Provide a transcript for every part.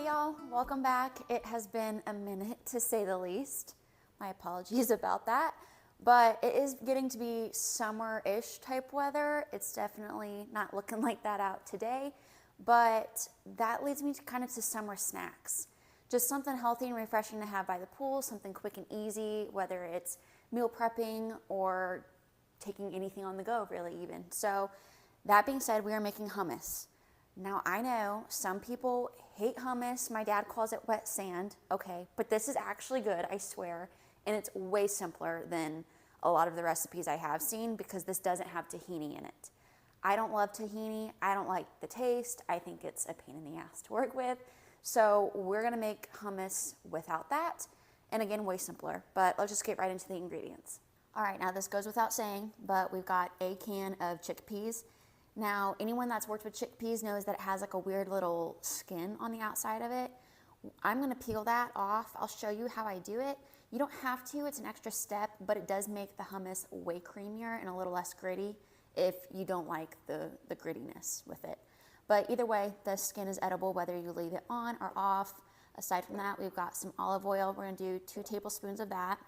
Hey y'all, welcome back. It has been a minute to say the least. My apologies about that, but it is getting to be summer-ish type weather. It's definitely not looking like that out today, but that leads me to kind of to summer snacks. Just something healthy and refreshing to have by the pool, something quick and easy, whether it's meal prepping or taking anything on the go really even. So that being said, we are making hummus. Now I know some people hate hummus. My dad calls it wet sand, okay, but this is actually good, I swear, and it's way simpler than a lot of the recipes I have seen because this doesn't have tahini in it. I don't love tahini, I don't like the taste, I think it's a pain in the ass to work with, so we're gonna make hummus without that, and again, way simpler, but let's just get right into the ingredients. All right, now this goes without saying, but we've got a can of chickpeas. Now, anyone that's worked with chickpeas knows that it has like a weird little skin on the outside of it. I'm gonna peel that off. I'll show you how I do it. You don't have to, it's an extra step, but it does make the hummus way creamier and a little less gritty if you don't like the grittiness with it. But either way, the skin is edible whether you leave it on or off. Aside from that, we've got some olive oil. We're gonna do 2 tablespoons of that,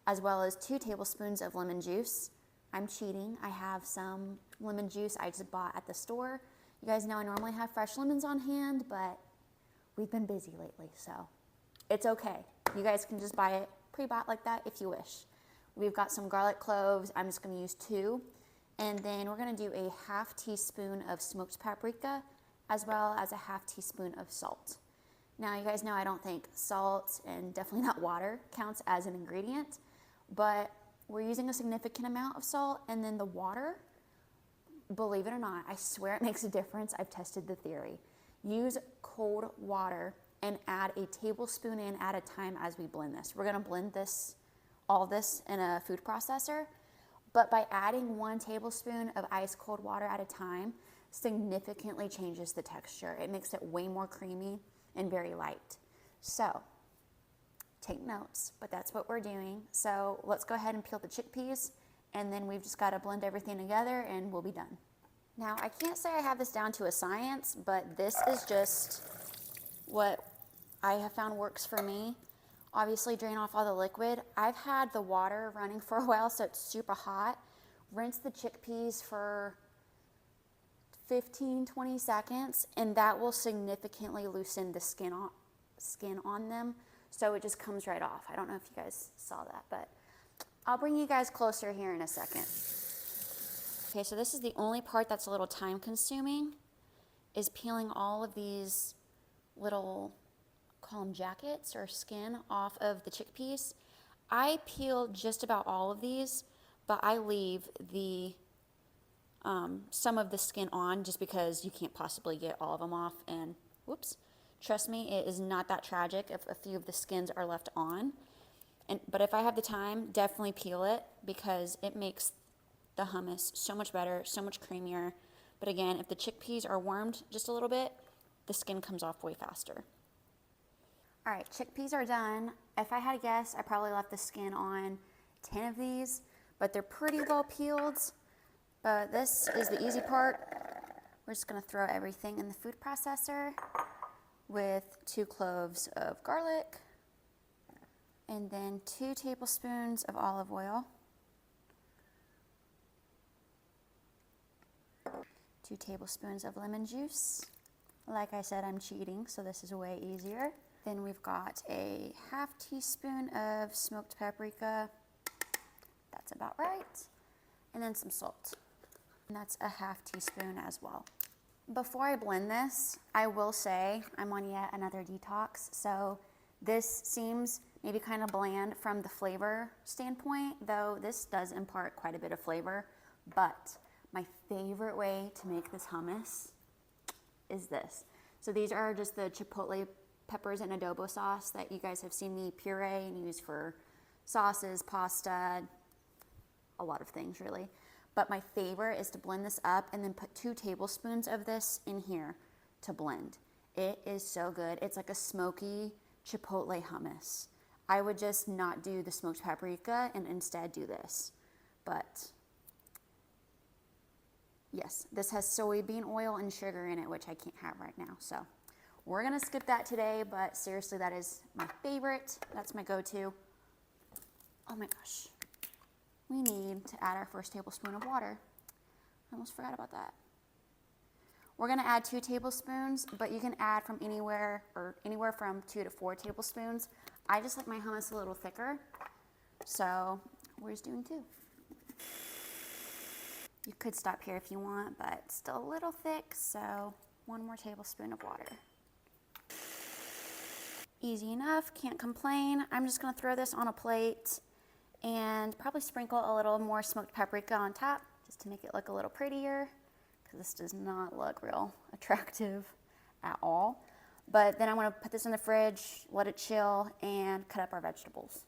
as well as 2 tablespoons of lemon juice. I'm cheating. I have some lemon juice I just bought at the store. You guys know I normally have fresh lemons on hand, but we've been busy lately, so it's okay. You guys can just buy it pre-bought like that if you wish. We've got some garlic cloves. I'm just gonna use 2. And then we're gonna do a ½ teaspoon of smoked paprika, as well as a ½ teaspoon of salt. Now, you guys know I don't think salt, and definitely not water, counts as an ingredient, but we're using a significant amount of salt, and then the water, believe it or not, I swear it makes a difference. I've tested the theory. Use cold water and add a tablespoon in at a time as we blend this. We're gonna blend all this in a food processor, but by adding 1 tablespoon of ice cold water at a time, significantly changes the texture. It makes it way more creamy and very light. So, take notes, but that's what we're doing. So let's go ahead and peel the chickpeas, and then we've just got to blend everything together and we'll be done. Now, I can't say I have this down to a science, but this is just what I have found works for me. Obviously, drain off all the liquid. I've had the water running for a while, so it's super hot. Rinse the chickpeas for 15-20 seconds, and that will significantly loosen the skin on them. So it just comes right off. I don't know if you guys saw that, but I'll bring you guys closer here in a second. Okay, so this is the only part that's a little time consuming, is peeling all of these little, call them jackets or skin off of the chickpeas. I peel just about all of these, but I leave the some of the skin on just because you can't possibly get all of them off, and whoops. Trust me, it is not that tragic if a few of the skins are left on. But if I have the time, definitely peel it because it makes the hummus so much better, so much creamier. But again, if the chickpeas are warmed just a little bit, the skin comes off way faster. All right, chickpeas are done. If I had to guess, I probably left the skin on 10 of these, but they're pretty well peeled. But this is the easy part. We're just gonna throw everything in the food processor with 2 cloves of garlic, and then 2 tablespoons of olive oil, 2 tablespoons of lemon juice. Like I said, I'm cheating, so this is way easier. Then we've got a ½ teaspoon of smoked paprika. That's about right. And then some salt. And that's a ½ teaspoon as well. Before I blend this, I will say I'm on yet another detox, so this seems maybe kind of bland from the flavor standpoint, though this does impart quite a bit of flavor. But my favorite way to make this hummus is this. So these are just the chipotle peppers and adobo sauce that you guys have seen me puree and use for sauces, pasta, a lot of things really. But my favorite is to blend this up and then put 2 tablespoons of this in here to blend. It is so good. It's like a smoky chipotle hummus. I would just not do the smoked paprika and instead do this. But yes, this has soybean oil and sugar in it, which I can't have right now. So We're gonna skip that today, but seriously, that is my favorite. That's my go-to. Oh my gosh. We need to add our first tablespoon of water. I almost forgot about that. We're gonna add 2 tablespoons, but you can add from anywhere from 2 to 4 tablespoons. I just like my hummus a little thicker, so we're just doing 2. You could stop here if you want, but it's still a little thick, so 1 more tablespoon of water. Easy enough, can't complain. I'm just gonna throw this on a plate and probably sprinkle a little more smoked paprika on top just to make it look a little prettier, because this does not look real attractive at all. But then I'm gonna put this in the fridge, let it chill, and cut up our vegetables.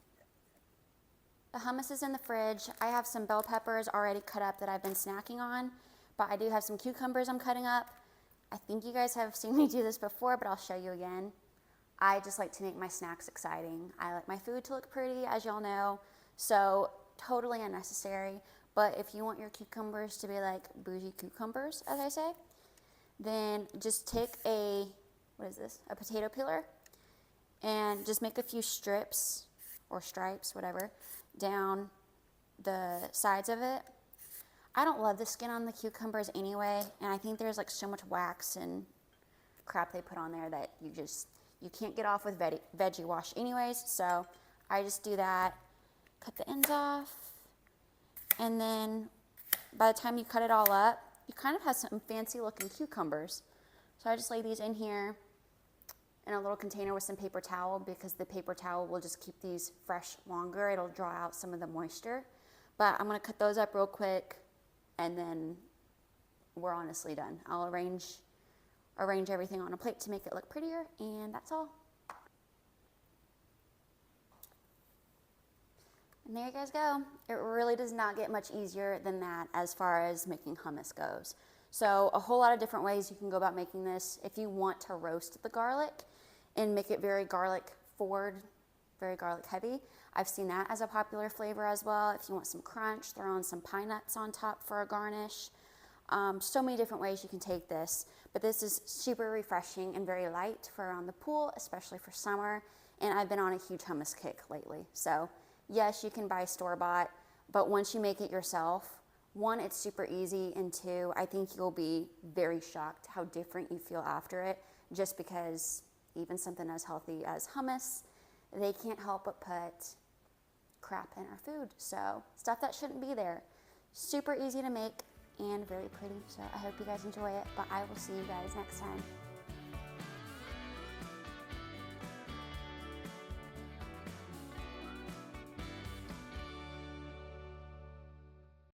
The hummus is in the fridge. I have some bell peppers already cut up that I've been snacking on, but I do have some cucumbers I'm cutting up. I think you guys have seen me do this before, but I'll show you again. I just like to make my snacks exciting. I like my food to look pretty, as y'all know, so totally unnecessary. But if you want your cucumbers to be like bougie cucumbers, as I say, then just take a potato peeler, and just make a few strips or stripes, whatever, down the sides of it. I don't love the skin on the cucumbers anyway, and I think there's like so much wax and crap they put on there that you can't get off with veggie wash anyways, so I just do that, cut the ends off, and then by the time you cut it all up, you kind of have some fancy looking cucumbers. So I just lay these in here in a little container with some paper towel, because the paper towel will just keep these fresh longer. It'll draw out some of the moisture. But I'm gonna cut those up real quick, and then we're honestly done. I'll arrange everything on a plate to make it look prettier, and that's all. And there you guys go. It really does not get much easier than that as far as making hummus goes. So a whole lot of different ways you can go about making this. If you want to roast the garlic and make it very garlic forward, very garlic heavy, I've seen that as a popular flavor as well. If you want some crunch, throw on some pine nuts on top for a garnish. So many different ways you can take this, but this is super refreshing and very light for around the pool, especially for summer. And I've been on a huge hummus kick lately. So yes, you can buy store-bought, but once you make it yourself, 1, it's super easy, and 2, I think you'll be very shocked how different you feel after it, just because even something as healthy as hummus, they can't help but put crap in our food. So stuff that shouldn't be there. Super easy to make and very pretty. So I hope you guys enjoy it, but I will see you guys next time.